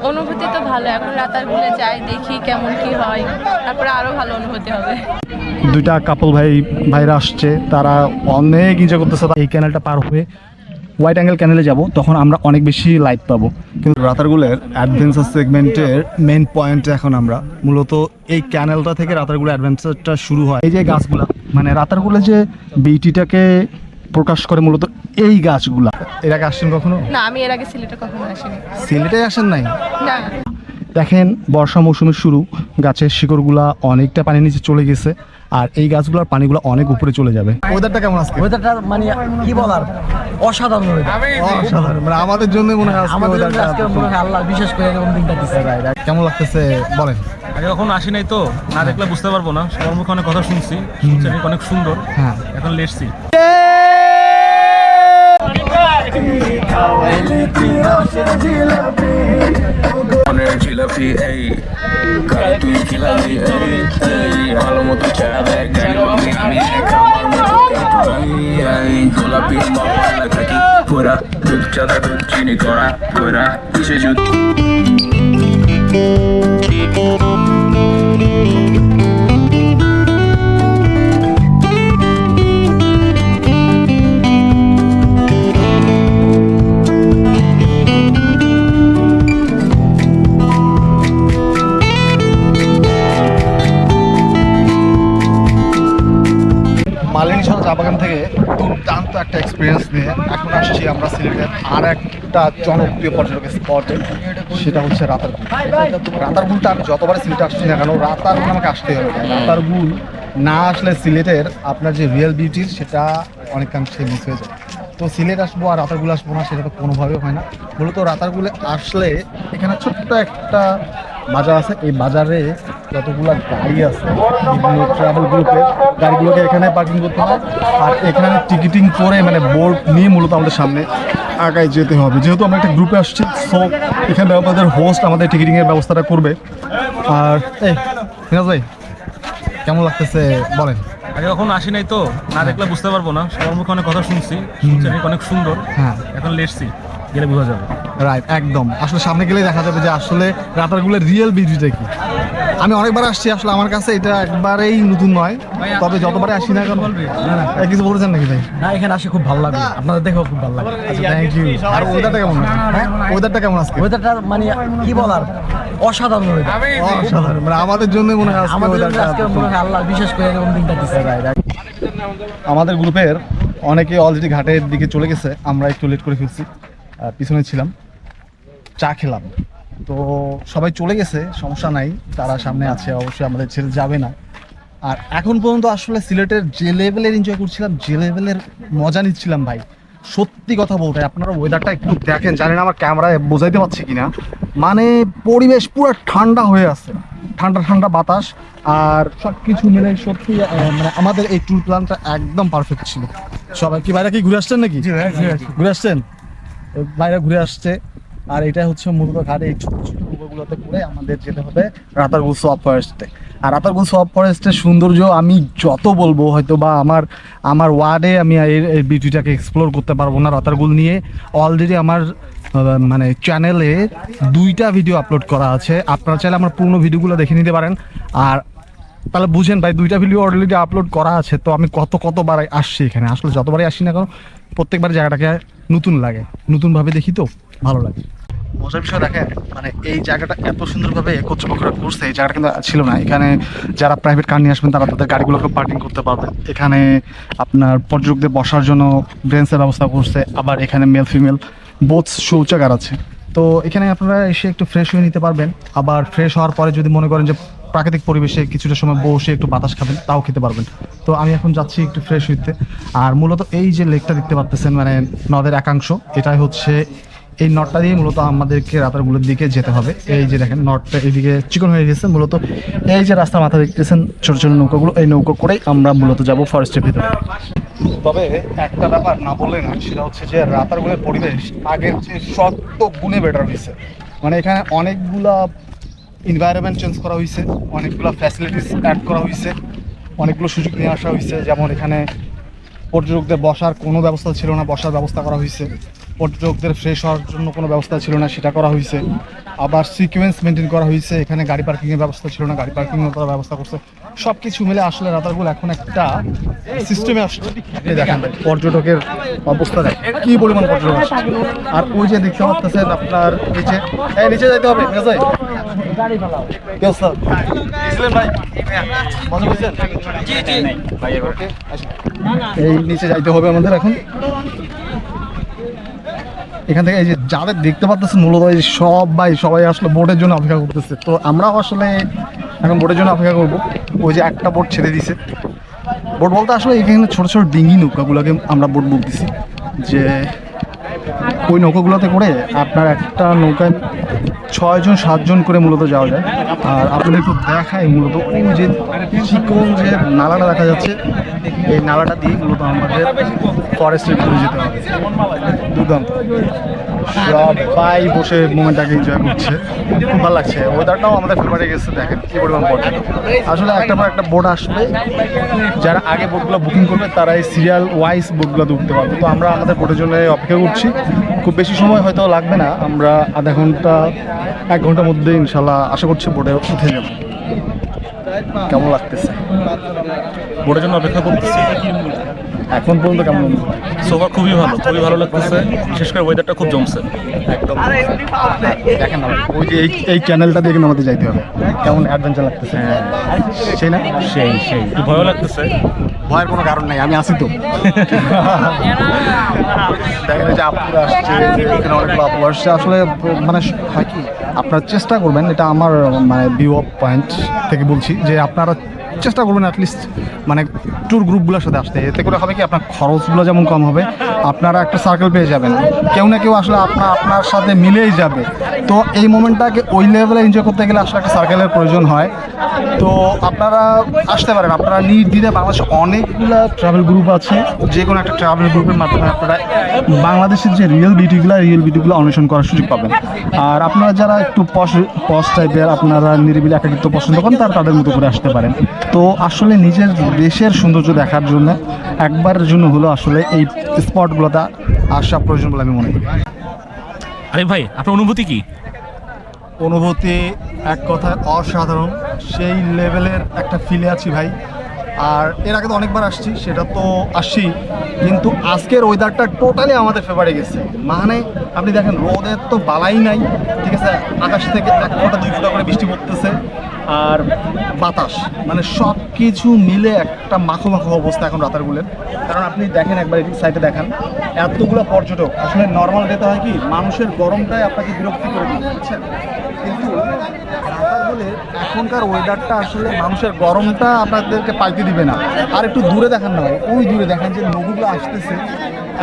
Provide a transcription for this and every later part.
অনুভূতি তো ভালো। এখন রাতারগুলে যাই, দেখি কেমন কি হয়, তারপরে আরো ভালো অনুভূতি হবে। দুইটা কাপল ভাইরা আসছে, তারা অনেক এনজয় করতেছে। এই ক্যানেলটা পার হয়ে হোয়াইট অ্যাঙ্গেল ক্যানেলে যাব, তখন আমরা অনেক বেশি লাইট পাবো। কিন্তু রাতারগুলের অ্যাডভেঞ্চার সেগমেন্টের মেন পয়েন্টে এখন আমরা মূলত এই ক্যানেলটা থেকে রাতারগুলের অ্যাডভেঞ্চারটা শুরু হয়। এই যে গাছগুলা, মানে রাতারগুলে যে বিউটিটাকে প্রকাশ করে মূলত এই গাছগুলা। এর আগে আসছেন কখনো? না, আমি এর আগে সিলেটে কখনো আসিনি। সিলেটে আসেন নাই? না। দেখেন, বর্ষা মৌসুমের শুরু, গাছের শিকড়গুলা অনেকটা পানির নিচে চলে গেছে, আর এই গাছগুলোর পানিগুলো অনেক উপরে চলে যাবে। ওয়েদারটা কেমন আজকে? ওয়েদারটা মানে কি বলার, অসাধারণ ওয়েদার। অসাধারণ, মানে আমাদের জন্য মনে হয় আমাদের জন্য আজকে মনে হয় আল্লাহ বিশেষ করে এরকম দিনটা দিচ্ছে। কেমন লাগতেছে বলেন? আগে কখনো আসি নাই তো, না দেখলে বুঝতে পারবো না। সবার মুখে অনেক কথা শুনছি, অনেক সুন্দর। হ্যাঁ, এখন লেটসি। জিলাপি এই খাই তুই খিলালি এই ভালো মতো চা দেখ জানি আমি গোলাপি মালা থাকি পুরা দুধ চাঁদা দুধ চিনি করা করা কিসে যুদ্ধ। মালিনী চা বাগান থেকে দুর্দান্ত একটা এক্সপিরিয়েন্স নিয়ে এখন আসছি আমরা সিলেটের আর একটা জনপ্রিয় পর্যটক স্পটে, সেটা হচ্ছে রাতারগুল। রাতারগুলটা আমি যতবার সিলেটে আসছি না কেন, রাতারগুল আমাকে আসতেই হবে। রাতারগুল না আসলে সিলেটের আপনার যে রিয়েল বিউটির সেটা অনেকাংশে মিস হয়ে যায়। তো সিলেট আসবো আর রাতারগুল আসবো না, সেটা তো কোনোভাবেও হয় না। মূলত রাতারগুলে আসলে এখানে ছোট্ট একটা বাজার আছে, এই বাজারে যতগুলো গাড়ি আছে বিভিন্ন ট্রাভেল গ্রুপের গাড়িগুলোকে এখানে পার্কিং করতে হয়, আর এখানে টিকিটিং করে মানে বোর্ড নিয়ে মূলত আমাদের সামনে আগায় যেতে হবে। যেহেতু আমরা একটা গ্রুপে আসছি, সো এখানে আমাদের হোস্ট আমাদের টিকিটিংয়ের ব্যবস্থাটা করবে। আর এই ফিনাজ ভাই, কেমন লাগতেছে বলেন? আগে কখনো আসি নাই তো, না দেখলে বুঝতে পারবো না। সবার মুখে অনেক কথা শুনছি, অনেক সুন্দর। হ্যাঁ, এখন লেটসি, গেলে বোঝা যাবে। রাইট, একদম। আসলে সামনে গেলে দেখা যাবে যে আসলে রাতারগুলের রিয়েল বিউটিটা কি। আমি অনেকবার আসছি, আসলে আমার কাছে এটা একবারেই নতুন নয়, তবে যতবারে আসি না কেন। কিছু বলতেছেন নাকি ভাই? না, এখানে আসে খুব ভালো লাগে, আপনাদের দেখেও খুব ভালো লাগে। আচ্ছা, থ্যাংক ইউ। আর ওয়েদারটা কেমন? হ্যাঁ, ওয়েদারটা কেমন আজকে? ওয়েদারটা মানে কি বলার, অসাধারণ ওয়েদার। অসাধারণ, মানে আমাদের জন্য মনে হয় আমাদের জন্য আজকে মনে হয় আল্লাহ বিশেষ করে এরকম দিনটা দিচ্ছে। আমাদের গ্রুপের অনেকে অলরেডি ঘাটের দিকে চলে গেছে, আমরা একটু লেট করে ফেলছি, পিছনে ছিলাম, চা খেলাম। তো সবাই চলে গেছে, সমস্যা নাই, তারা সামনে আছে, অবশ্যই আমাদের ছেড়ে যাবে না। আর এখন পর্যন্ত আসলে সিলেটের যে লেভেলের এনজয় করছিলাম, যে লেভেলের মজা নিচ্ছিলাম ভাই, সত্যি কথা বলতে আপনারা ওয়েদারটা একটু দেখেন, জানি না আমার ক্যামেরায় বোঝাইতে পারছি কিনা, মানে পরিবেশ পুরো ঠান্ডা হয়ে আছে, ঠান্ডা ঠান্ডা বাতাস, আর সব কিছু মিলে সত্যি মানে আমাদের এই ট্যুর প্ল্যানটা একদম পারফেক্ট ছিল। সবাই কি বাইরে কি ঘুরে আসছেন নাকি? ঘুরে আসছেন, বাইরে ঘুরে আসছে। আর এটা হচ্ছে মূলত ঘাটে এই ছোট ছোট নৌকাগুলোতে করে আমাদের যেতে হবে রাতারগুল সোয়াব ফরেস্টে। আর রাতারগুল সোয়াব ফরেস্টের সৌন্দর্য আমি যত বলবো হয়তো বা আমার ওয়ার্ডে আমি এই বিউটিটাকে এক্সপ্লোর করতে পারবো না। রাতারগুল নিয়ে অলরেডি আমার মানে চ্যানেলে 2টা ভিডিও আপলোড করা আছে, আপনারা চাইলে আমার পুরনো ভিডিওগুলো দেখে নিতে পারেন। আর তাহলে বুঝেন ভাই, 2টা ভিডিও অলরেডি আপলোড করা আছে, তো আমি কতবার আসছি এখানে। আসলে যতবারই আসি না কারণ প্রত্যেকবার জায়গাটাকে নতুন লাগে, নতুনভাবে দেখি তো ভালো লাগে। মজার বিষয় দেখেন, মানে এই জায়গাটা এত সুন্দরভাবে কর্তৃপক্ষরা করছে, এই জায়গাটা কিন্তু ছিল না। এখানে যারা প্রাইভেট কার নিয়ে আসবেন তারা তাদের গাড়িগুলোকে পার্কিং করতে পারবে। এখানে আপনার পর্যটকদের বসার জন্য ব্রেঞ্চের ব্যবস্থা করছে, আবার এখানে মেল ফিমেল বোথ শৌচাগার আছে। তো এখানে আপনারা এসে একটু ফ্রেশ হয়ে নিতে পারবেন। আবার ফ্রেশ হওয়ার পরে যদি মনে করেন যে প্রাকৃতিক পরিবেশে কিছুটা সময় বসে একটু বাতাস খাবেন, তাও খেতে পারবেন। তো আমি এখন যাচ্ছি একটু ফ্রেশ হইতে। আর মূলত এই যে লেকটা দেখতে পাচ্ছেন, মানে নদের একাংশ, এটাই হচ্ছে এই নটটা দিয়ে মূলত আমাদেরকে রাতারগুলোর দিকে যেতে হবে। এই যে দেখেন নটটা এইদিকে চিকন হয়ে গেছে, মূলত এই যে রাস্তার মাথা দেখতেছেন ছোট ছোট নৌকাগুলো, এই নৌকা করেই আমরা মূলত যাব ফরেস্টের ভিতরে। তবে একটা ব্যাপার না বললে না, সেটা হচ্ছে যে রাতারগুলের পরিবেশ আগের চেয়ে শত গুণে বেটার হয়েছে। মানে এখানে অনেকগুলা এনভায়রনমেন্ট চেঞ্জ করা হয়েছে, অনেকগুলো ফ্যাসিলিটিস অ্যাড করা হয়েছে, অনেকগুলো সুযোগ নিয়ে আসা হয়েছে। যেমন এখানে পর্যটকদের বসার কোনো ব্যবস্থা ছিল না, বসার ব্যবস্থা করা হয়েছে। পর্যটকদের ফ্রেশ হওয়ার জন্য কোনো ব্যবস্থা ছিল না, সেটা করা হয়েছে। আবার সিকোয়েন্স মেনটেন করা হয়েছে, এখানে গাড়ি পার্কিংয়ের ব্যবস্থা ছিল না, গাড়ি পার্কিংয়ের করার ব্যবস্থা করছে। সব কিছু মিলে আসলে রাতারগুল এখন একটা সিস্টেমে আসছে। এই দেখেন পর্যটকের অবস্থা দেখ কি পরিমাণ পর্যটক আসছে। আর ওই যে দেখতে পাচ্ছেন আপনার নিচে, এই নিচে যাইতে হবে ভাই। কি অবস্থা? বুঝলেন ভাই? মজা বুঝছেন? জি জি ভাই, ওকে আসুন। এই নিচে যাইতে হবে আমাদের এখন। এখান থেকে এই যে যাদের দেখতে পাচ্ছেন মূলত এই সবাই আসলে বোটের জন্য অপেক্ষা করতেছে। তো আমরাও আসলে এখন বোটের জন্য অপেক্ষা করবো। ওই যে একটা বোট ছেড়ে দিছে। বোট বলতে আসলে এখানে ছোট ছোট ডিঙ্গি নৌকাগুলোকে আমরা বোট বলতেছি, যে ওই নৌকাগুলোতে করে আপনার একটা নৌকায় 6 জন 7 জন করে মূলত যাওয়া যায়। আর আপনাদের একটু দেখায় মূলত ওই যে চিকন যে নালাটা দেখা যাচ্ছে, এই নালাটা দিয়ে মূলত আমাদের ফরেস্টের ভিতরে যেতে হবে। দুর্দান্ত, সবাই বসে মোমেন্টটাকে এনজয় করছে, খুব ভালো লাগছে। ওয়েদারটাও আমাদের ফেভারে গেছে। দেখেন কি পরিমাণ বোট, আসলে একটা পর একটা বোট আসবে। যারা আগে বোটগুলো বুকিং করবে তারা এই সিরিয়াল ওয়াইজ বোটগুলোতে উঠতে পারবে। তো আমরা আমাদের বোটের জন্য অপেক্ষা করছি। খুব বেশি সময় হয়তো লাগবে না, আমরা আধা ঘন্টা 1 ঘন্টার মধ্যে ইনশাল্লাহ আশা করছি বোটে উঠে যাব। কেমন লাগতেছে? বোটের জন্য অপেক্ষা করতেছি। এখন পর্যন্ত কেমন? সোফা খুবই ভালো লাগতেছে, বিশেষ করে ওয়েদারটা খুব জমছে একদম। দেখেন না ওই যে এই চ্যানেলটা দিয়ে কিন্তু আমাদের যাইতে হবে। কেমন অ্যাডভেঞ্চার লাগতেছে? সেই না? সেই ভয়ও লাগতেছে। ভয়ের কোনো কারণ নাই, আমি আছি তো। দেখেন যে আপুরা আসছে, এখানে অনেকগুলো আপু আসছে। আসলে মানে হয় কি, আপনারা চেষ্টা করবেন, এটা আমার মানে ভিউ অফ পয়েন্ট থেকে বলছি, যে আপনারা চেষ্টা করবেন অ্যাটলিস্ট মানে ট্যুর গ্রুপগুলোর সাথে আসতে। এতে করে হবে কি, আপনার খরচগুলো যেমন কম হবে, আপনারা একটা সার্কেল পেয়ে যাবেন, কেউ না কেউ আসলে আপনার সাথে মিলেই যাবে। তো এই মোমেন্টটাকে ওই লেভেলে এনজয় করতে গেলে আসলে একটা সার্কেলের প্রয়োজন হয়। তো আপনারা আসতে পারেন, আপনারা নির্দ্বিধায় বাংলাদেশে অনেকগুলো ট্রাভেল গ্রুপ আছে, যে কোনো একটা ট্রাভেল গ্রুপের মাধ্যমে আপনারা বাংলাদেশের যে রিয়েল বিউটিগুলো অন্বেষণ করার সুযোগ পাবেন। আর আপনারা যারা একটু পশ টাইপের, আপনারা নিরিবিলি একাকিত্ব পছন্দ করেন, তাদের মতো করে আসতে পারেন। তো আসলে নিজের দেশের সৌন্দর্য দেখার জন্য একবারের জন্য হলো আসলে এই স্পটগুলোতে আসা প্রয়োজন বলে আমি মনে করি। আরে ভাই, আপনার অনুভূতি কি? অনুভূতি এক কথায় অসাধারণ, সেই লেভেলের একটা ফিলে আছি ভাই। আর এর আগে তো অনেকবার আসছি, সেটা তো আসছি, কিন্তু আজকের ওয়েদারটা টোটালি আমাদের ফেভারে গেছে। মানে আপনি দেখেন রোদের তো বালাই নাই, ঠিক আছে, আকাশ থেকে 1 ফোঁটা 2 ফোঁটা করে বৃষ্টি পড়তেছে, আর বাতাস, মানে সব কিছু মিলে একটা মাখো অবস্থা এখন রাতারগুলের। কারণ আপনি দেখেন একবার এই সাইডে দেখান, এতগুলো পর্যটক। আসলে নর্মাল ডেতে হয় কি, মানুষের গরমটাই আপনাকে বিরক্তি করে দিচ্ছে, বুঝছেন? কিন্তু রাতারগুলের এখনকার ওয়েদারটা আসলে মানুষের গরমটা আপনাদেরকে পাইতে দিবে না। আর একটু দূরে দেখান না ভাই, ওই দূরে দেখেন যে নৌকাগুলো আসতেছে,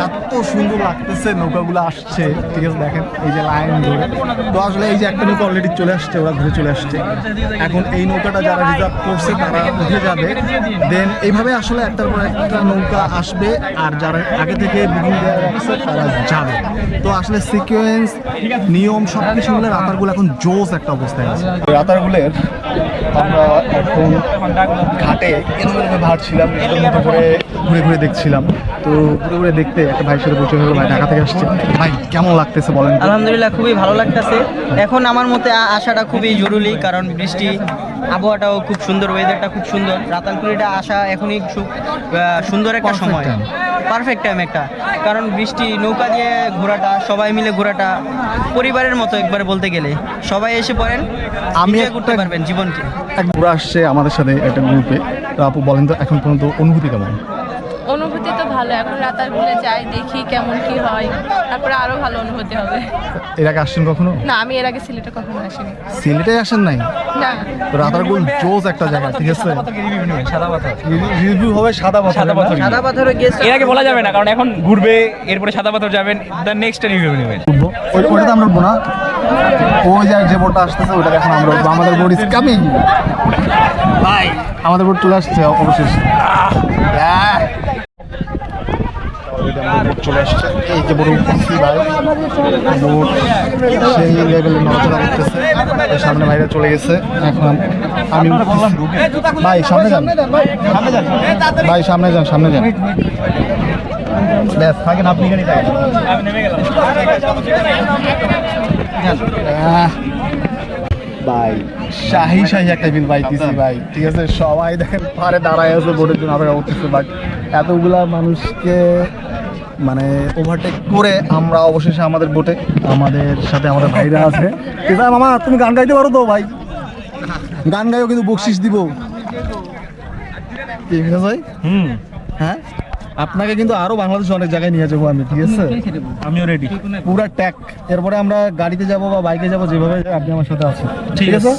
এত সুন্দর লাগতেছে নৌকাগুলো আসছে, ঠিক আছে? দেখেন এই যে লাইন ধরে। তো আসলে এই যে একটা নৌকা অলরেডি চলে আসছে, ওরা ঘুরে চলে আসছে। এখন এই নৌকাটা যারা রিজার্ভ করছে তারা উঠে যাবে, দেন এইভাবে আসলে একটার পর একটা নৌকা আসবে, আর যারা আগে থেকে বুকিং দেওয়া রাখছে তারা যাবে। তো আসলে সিকোয়েন্স, নিয়ম সব কিছু মিলে রাতারগুল এখন জোস একটা অবস্থায় আছে। রাতারগুলের আমরা এখন ঘাটে এরকম ভাবছিলাম, মতো করে ঘুরে দেখছিলাম। তো ঘুরে দেখতে একটা ভাইয়ের সাথে পরিচয় হলো, ভাই ঢাকা থেকে আসছে। ভাই কেমন লাগতেছে বলেন? আলহামদুলিল্লাহ, খুবই ভালো লাগতেছে। এখন আমার মতে আসাটা খুবই জরুরি, কারণ বৃষ্টি, আবহাওয়াটাও খুব সুন্দর, ওয়েদারটা খুব সুন্দর। রাতারগুলিটা আসা এখনই খুব সুন্দর একটা সময়, পারফেক্ট টাইম একটা। কারণ বৃষ্টি, নৌকা দিয়ে ঘোরাটা, সবাই মিলে ঘোরাটা পরিবারের মতো একবারে বলতে গেলে। সবাই এসে পড়েন, আমি করতে পারবেন জীবনকে। এক ঘুরে আসছে আমাদের সাথে একটা গ্রুপে। তো আপু বলেন তো এখন পর্যন্ত অনুভূতি কেমন? অনুভূতি তো ভালো, এখন রাতারগুলে যাই, দেখি কেমন কি হয়, তারপরে আরো ভালো অনুভূতি হবে। এর আগে আসছেন কখনো? না, আমি এর আগে সিলেটে কখনো আসিনি। সিলেটে আসেন নাই? না। তো রাতারগুল জোস একটা জায়গা, ঠিক আছে? রিভিউ হবে সাদা পাথর গেছে। এর আগে বলা যাবে না, কারণ এখন ঘুরবে, এরপরে সাদা পাথর যাবেন, দ্য নেক্সট রিভিউ নেবেন। ওইটাতে আমরা উঠবো না, ওই যে বোটটা আসতেছে ওইটা এখন আমরা উঠবো। আমাদের বোট ইজ কামিং ভাই, আমাদের বোট চলে আসছে অবশেষে। চলে আসছে, এই যে বড় উঠছি ভাই, বোট সেই লেভেলে নড়াচড়া করতেছে। সামনে ভাইরা চলে গেছে, এখন আমি ভাই সামনে যান, ভাই সামনে যান। ব্যাস থাকেন, আপনি এখানেই থাকেন। আমি নেমে গেলাম। ভাই শাহি শাহি একটা বিল পাইতেছি ভাই, ঠিক আছে। সবাই দেখেন পারে দাঁড়ায় আছে বোটের জন্য অপেক্ষা করতেছে, বাট এতগুলা মানুষকে মানে ওভারটেক করে আমরা অবশেষে আমাদের বোটে, আমাদের সাথে আমাদের ভাইরা আছে। মামা তুমি গান গাইতে পারো তো ভাই? গান গাইও কিন্তু বকশিস দিব, ঠিক আছে ভাই? হ্যাঁ, আপনাকে কিন্তু আরো বাংলাদেশে অনেক জায়গায় নিয়ে যাবো আমি, ঠিক আছে? আমিও রেডি। পুরা ট্যাক, এরপরে আমরা গাড়িতে যাবো বা বাইকে যাবো, যেভাবে আপনি আমার সাথে আছেন, ঠিক আছে?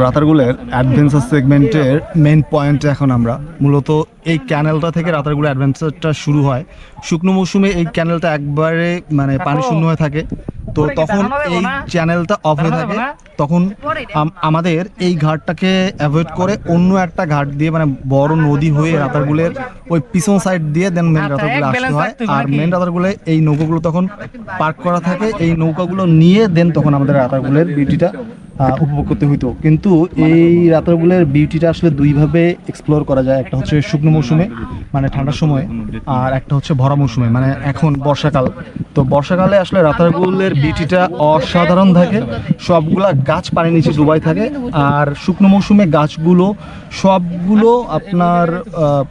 রাতারগুলের অ্যাডভেঞ্চার সেগমেন্টের মেন পয়েন্টে এখন আমরা মূলত এই ক্যানেলটা থেকে রাতারগুল অ্যাডভেঞ্চারটা শুরু হয়। শুকনো মৌসুমে এই ক্যানেলটা একবারে মানে পানি শূন্য হয়ে থাকে, তো তখন এই চ্যানেলটা অফ হয়ে থাকে। তখন আমাদের এই ঘাটটাকে অ্যাভয়েড করে অন্য একটা ঘাট দিয়ে মানে বড় নদী হয়ে রাতারগুলের ওই পিছন সাইড দিয়ে দেন মেন রাতারগুলে আসতে হয়। আর মেন রাতারগুলে এই নৌকাগুলো তখন পার্ক করা থাকে, এই নৌকাগুলো নিয়ে দেন তখন আমাদের রাতারগুলের বিউটিটা উপভোগ করতে হইতো। কিন্তু এই রাতারগুলের বিউটিটা আসলে দুইভাবে এক্সপ্লোর করা যায়, একটা হচ্ছে শুকনো মৌসুমে মানে ঠান্ডার সময়, আর একটা হচ্ছে ভরা মৌসুমে মানে এখন বর্ষাকাল। তো বর্ষাকালে আসলে রাতারগুলের বিউটিটা অসাধারণ থাকে, সবগুলা গাছ পানির নিচে ডুবাই থাকে। আর শুকনো মৌসুমে গাছগুলো সবগুলো আপনার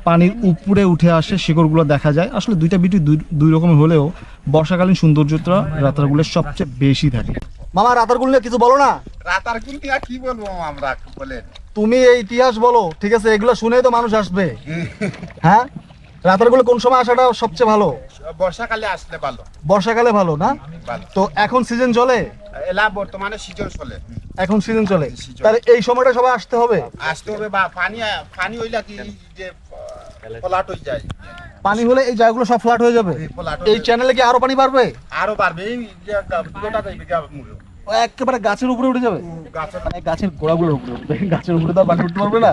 পানির উপরে উঠে আসে, শিকড়গুলো দেখা যায়। আসলে দুইটা বিউটি দুই রকমের হলেও বর্ষাকালীন সৌন্দর্যটা রাতারগুলের সবচেয়ে বেশি থাকে। মামা রাতারগুল নিয়ে কিছু বলো না। রাতারগুল নিয়ে কি বলবো আমরা, বলেন। তুমি এই ইতিহাস বলো, ঠিক আছে? এগুলো শুনেই তো মানুষ আসবে। হ্যাঁ, রাতারগুলে কোন সময় আসাটা সবচেয়ে ভালো? বর্ষাকালে আসলে ভালো। বর্ষাকালে ভালো না? ভালো। তো এখন সিজন চলে? এলা বর্তমানে সিজন চলে। এখন সিজন চলে, তাহলে এই সময়টা সবাই আসতে হবে। আসতে হবে, বা পানি হইলা কি যে ফ্ল্যাট হয়ে যায়। পানি হলে এই জায়গাগুলো সব ফ্ল্যাট হয়ে যাবে। এই চ্যানেলে কি আরো পানি বাড়বে? আরো বাড়বে, এই যে গোটা দেবে মূল্য একেবারে গাছের উপরে উঠে যাবে, গাছের মানে গাছের গোড়াগুলোর উপরে উঠবে। গাছের উপরে তো আর পানি উঠতে পারবে না,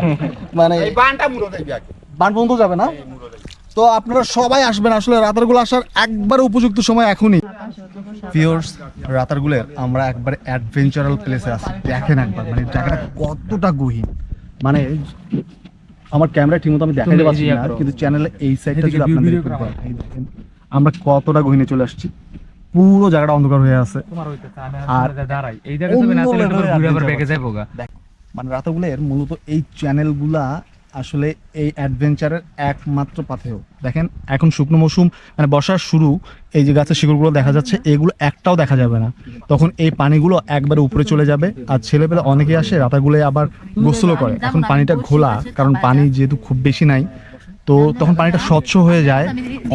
মানে এই বানটা মুড়ো দেবে আগে, বান পর্যন্ত যাবে না। তো আপনারা সবাই আসবেন, আসলে রাতারগুল আসার একবার উপযুক্ত সময় এখনই। ভিউয়ার্স, রাতারগুলের আমরা একবার অ্যাডভেঞ্চারাল প্লেসে আছি, দেখেন একবার মানে জায়গাটা কতটা গহীন। মানে আমার ক্যামেরা ঠিকমতো আমি দেখাতে পারছি না, কিন্তু চ্যানেলে এই সাইডটা যদি আপনাদের একটু দেখাই, দেখেন আমরা কতটা গহীনে চলে আসছি। পুরো জায়গাটা অন্ধকার হয়ে আছে, আর মানে রাতারগুলের মূলত এই চ্যানেলগুলা আসলে এই অ্যাডভেঞ্চারের একমাত্র পাথেয়। দেখেন এখন শুকনো মৌসুম মানে বর্ষার শুরু, এই যে গাছের শিকড়গুলো দেখা যাচ্ছে, এগুলো একটাও দেখা যাবে না। তখন এই পানিগুলো একবারে উপরে চলে যাবে, আর ছেলেপেলে অনেকে আসে রাতারগুলে আবার গোসলও করে। এখন পানিটা ঘোলা, কারণ পানি যেহেতু খুব বেশি নাই, তো তখন পানিটা স্বচ্ছ হয়ে যায়।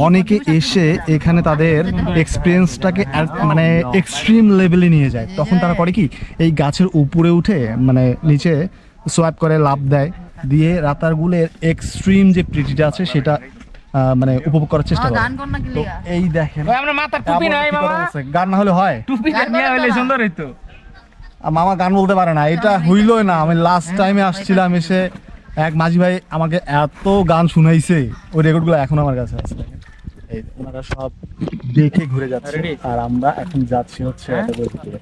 অনেকে এসে এখানে তাদের এক্সপিরিয়েন্সটাকে মানে এক্সট্রিম লেভেলে নিয়ে যায়। তখন তারা করে কি, এই গাছের উপরে উঠে মানে নিচে সোয়াইপ করে, লাফ দেয়, দিয়ে রাতারগুলের এক্সট্রিম যে প্রিটিটা আছে সেটা মানে উপভোগ করার চেষ্টা করে। তো এই দেখেন, আমরা মাথার টুপি নাই মামা, গান না হলে হয়? টুপি নিয়ে হলে সুন্দর হইতো। মামা গান বলতে পারে না, এটা হইলই না। আমি লাস্ট টাইমে আসছিলাম, এসে এক মাঝি ভাই আমাকে এত গান শুনাইছে, ওই রেকর্ডগুলো এখন আমার কাছে আছে। এই ওনারা সব দেখে ঘুরে যাচ্ছে, আর আমরা এখন যাচ্ছি হচ্ছে রাতারগুলের ভিতরে।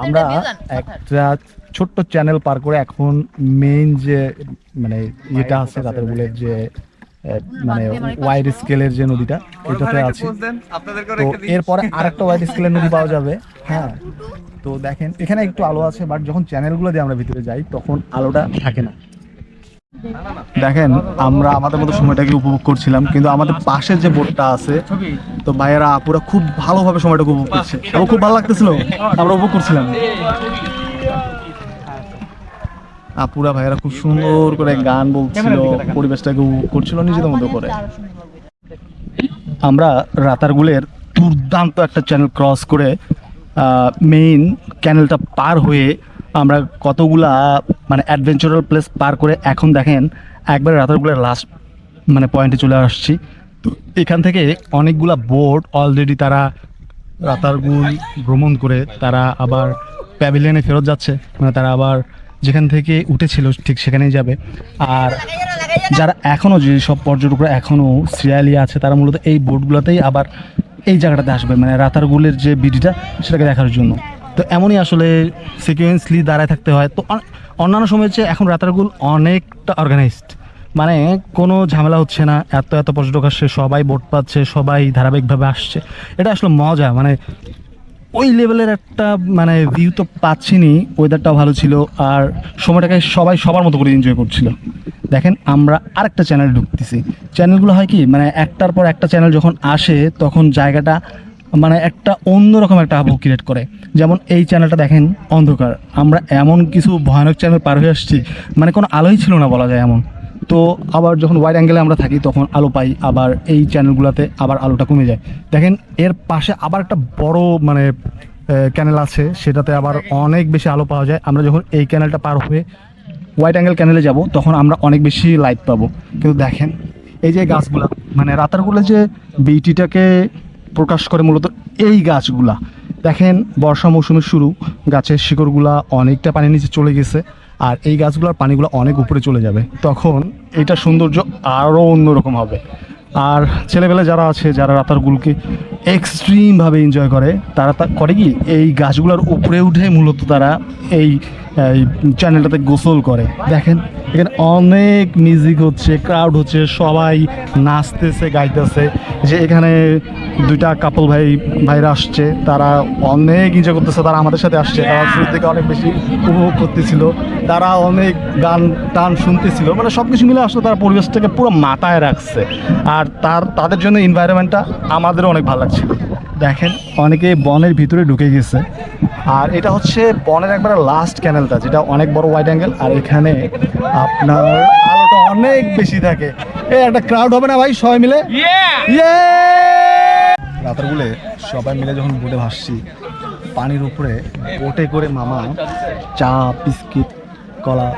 আমরা একটা ছোট্ট চ্যানেল পার করে এখন মেইন যে মানে ইয়েটা আছে রাতারগুলের যে মানে ওয়াইড স্কেলের যে নদীটা, এটাতে আছে। তো এরপরে আরেকটা ওয়াইড স্কেলের নদী পাওয়া যাবে। হ্যাঁ, তো দেখেন এখানে একটু আলো আছে, বাট যখন চ্যানেলগুলো দিয়ে আমরা ভিতরে যাই তখন আলোটা থাকে না। দেখেন আমরা আমাদের মতো সময়টাকে উপভোগ করছিলাম, কিন্তু আমাদের পাশের যে বোটটা আছে, তো ভাইয়েরা আপুরা খুব ভালোভাবে সময়টাকে উপভোগ করছে, আমার খুব ভালো লাগতেছিল, আমরা উপভোগ করছিলাম। আপুরা ভাইয়েরা খুব সুন্দর করে গান বলছিল, পরিবেশটাকে উপভোগ করছিল নিজেদের মতো করে। আমরা রাতারগুলের দুর্দান্ত একটা চ্যানেল ক্রস করে মেইন ক্যানেলটা পার হয়ে আমরা কতগুলা মানে অ্যাডভেঞ্চারাল প্লেস পার করে এখন দেখেন একবার রাতারগুলের লাস্ট মানে পয়েন্টে চলে আসছি। তো এখান থেকে অনেকগুলা বোট অলরেডি তারা রাতারগুল ভ্রমণ করে তারা আবার প্যাভিলিয়নে ফেরত যাচ্ছে, মানে তারা আবার যেখান থেকে উঠেছিল ঠিক সেখানেই যাবে। আর যারা এখনও যেসব পর্যটকরা এখনও সিরিয়ালি আছে, তারা মূলত এই বোটগুলোতেই আবার এই জায়গাটাতে আসবে, মানে রাতারগুলের যে বিডিটা সেটাকে দেখার জন্য। তো এমনই আসলে সিকুয়েন্সলি দাঁড়ায় থাকতে হয়। তো অন্যান্য সময়ের চেয়ে এখন রাতারগুল অনেকটা অর্গানাইজড, মানে কোনো ঝামেলা হচ্ছে না, এত এত পর্যটক আসছে, সবাই বোট পাচ্ছে, সবাই ধারাবাহিকভাবে আসছে, এটা আসলে মজা। মানে ওই লেভেলের একটা মানে ভিউ তো পাচ্ছিনি, ওয়েদারটাও ভালো ছিল, আর সময়টাকে সবাই সবার মতো করে এনজয় করছিল। দেখেন আমরা আরেকটা চ্যানেল ঢুকতেছি। চ্যানেলগুলো হয় কি, মানে একটার পর একটা চ্যানেল যখন আসে তখন জায়গাটা মানে একটা অন্যরকম একটা আবহ ক্রিয়েট করে। যেমন এই চ্যানেলটা দেখেন অন্ধকার, আমরা এমন কিছু ভয়ানক চ্যানেল পার হয়ে আসছি, মানে কোনো আলোই ছিল না বলা যায় এমন। তো আবার যখন ওয়াইড অ্যাঙ্গেলে আমরা থাকি তখন আলো পাই, আবার এই চ্যানেলগুলোতে আবার আলোটা কমে যায়। দেখেন এর পাশে আবার একটা বড় মানে ক্যানেল আছে, সেটাতে আবার অনেক বেশি আলো পাওয়া যায়। আমরা যখন এই ক্যানেলটা পার হয়ে ওয়াইড অ্যাঙ্গেল ক্যানেলে যাব তখন আমরা অনেক বেশি লাইট পাবো। কিন্তু দেখেন এই যে গাছগুলা, মানে রাতারগুলো যে বিউটিটাকে প্রকাশ করে মূলত এই গাছগুলা। দেখেন বর্ষা মৌসুমের শুরু, গাছের শিকড়গুলা অনেকটা পানির নিচে চলে গেছে, আর এই গাছগুলোর পানিগুলো অনেক উপরে চলে যাবে, তখন এটা সৌন্দর্য আরও অন্যরকম হবে। আর ছেলেবেলা যারা আছে, যারা রাতারগুলোকে এক্সট্রিমভাবে এনজয় করে, তারা করে কি এই গাছগুলোর উপরে উঠে মূলত তারা এই চ্যানেলটাতে গোসল করে। দেখেন এখানে অনেক মিউজিক হচ্ছে, ক্রাউড হচ্ছে, সবাই নাচতেছে গাইতেছে। যে এখানে দুইটা কাপল ভাইরা আসছে, তারা অনেক এনজয় করতেছে, তারা আমাদের সাথে আসছে, তারা শুরু থেকে অনেক বেশি উপভোগ করতেছিল, তারা অনেক গান টান শুনতেছিল, মানে সব কিছু মিলে আসলে তারা পরিবেশটাকে পুরো মাথায় রাখছে। আর তাদের জন্য এনভায়রনমেন্টটা আমাদেরও অনেক ভালো লাগছিল। দেখেন অনেকে বনের ভিতরে ঢুকে গেছে, আর এটা হচ্ছে বনের একবারে লাস্ট ক্যানেলটা, যেটা অনেক বড় ওয়াইড অ্যাঙ্গেল, আর এখানে আপনার আলোটা অনেক বেশি থাকে। একটা ক্রাউড হবে না ভাই সবাই মিলে? রাতারগুলে সবাই মিলে যখন বোটে ভাসছি, পানির উপরে বোটে করে মামা চা, বিস্কিট, কলা,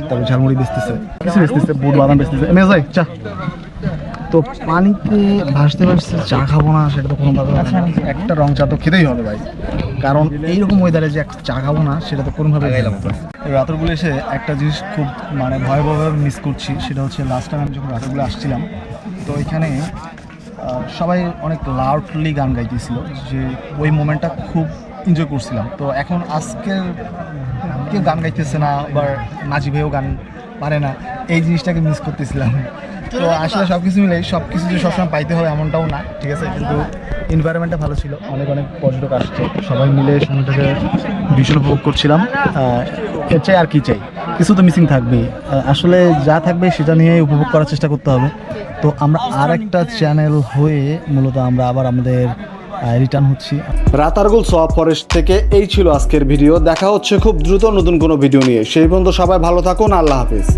তারপর ঝালমুড়ি বেচতেছে, কিছু বেচতেছে, বুট বাদাম বেচতেছে, এনে যায় চা। তো পানিতে ভাসতে ভাসতে চা খাবো না সেটা তো কোনোভাবে হবে না। একটা রং চা তো খেতেই হবে ভাই, কারণ এইরকম ওয়েদারে যে একটা চা খাবো না সেটা তো কোনোভাবে গেলাম। রাতারগুলো এসে একটা জিনিস খুব মানে ভয়াবহভাবে মিস করছি, সেটা হচ্ছে লাস্ট টাইম আমি যখন রাতারগুলো আসছিলাম, তো এখানে সবাই অনেক লাউডলি গান গাইতেছিল, যে ওই মোমেন্টটা খুব এনজয় করছিলাম। তো এখন আজকের কেউ গান গাইতেছে না, আবার নাজি ভাইও গান পারে না, এই জিনিসটাকে মিস করতেছিলাম। তো আসলে সব কিছু মিলে সব কিছু যে সবসময় পাইতে হবে এমনটাও না, ঠিক আছে, কিন্তু এনভায়রনমেন্টটা ভালো ছিল, অনেক পর্যটক আসছে, সবাই মিলে সময়টাকে ভীষণ উপভোগ করছিলাম। এর চাই আর কি চাই, কিছু তো মিসিং থাকবেই, আসলে যা থাকবে সেটা নিয়ে উপভোগ করার চেষ্টা করতে হবে। তো আমরা আরেকটা চ্যানেল হয়ে মূলত আমরা আবার আমাদের রিটার্ন হচ্ছি। রাতারগুল সোয়া ফরেস্ট থেকে এই ছিল আজকের ভিডিও। দেখা হচ্ছে খুব দ্রুত নতুন কোনো ভিডিও নিয়ে, সেই পর্যন্ত সবাই ভালো থাকুন, আল্লাহ হাফিজ।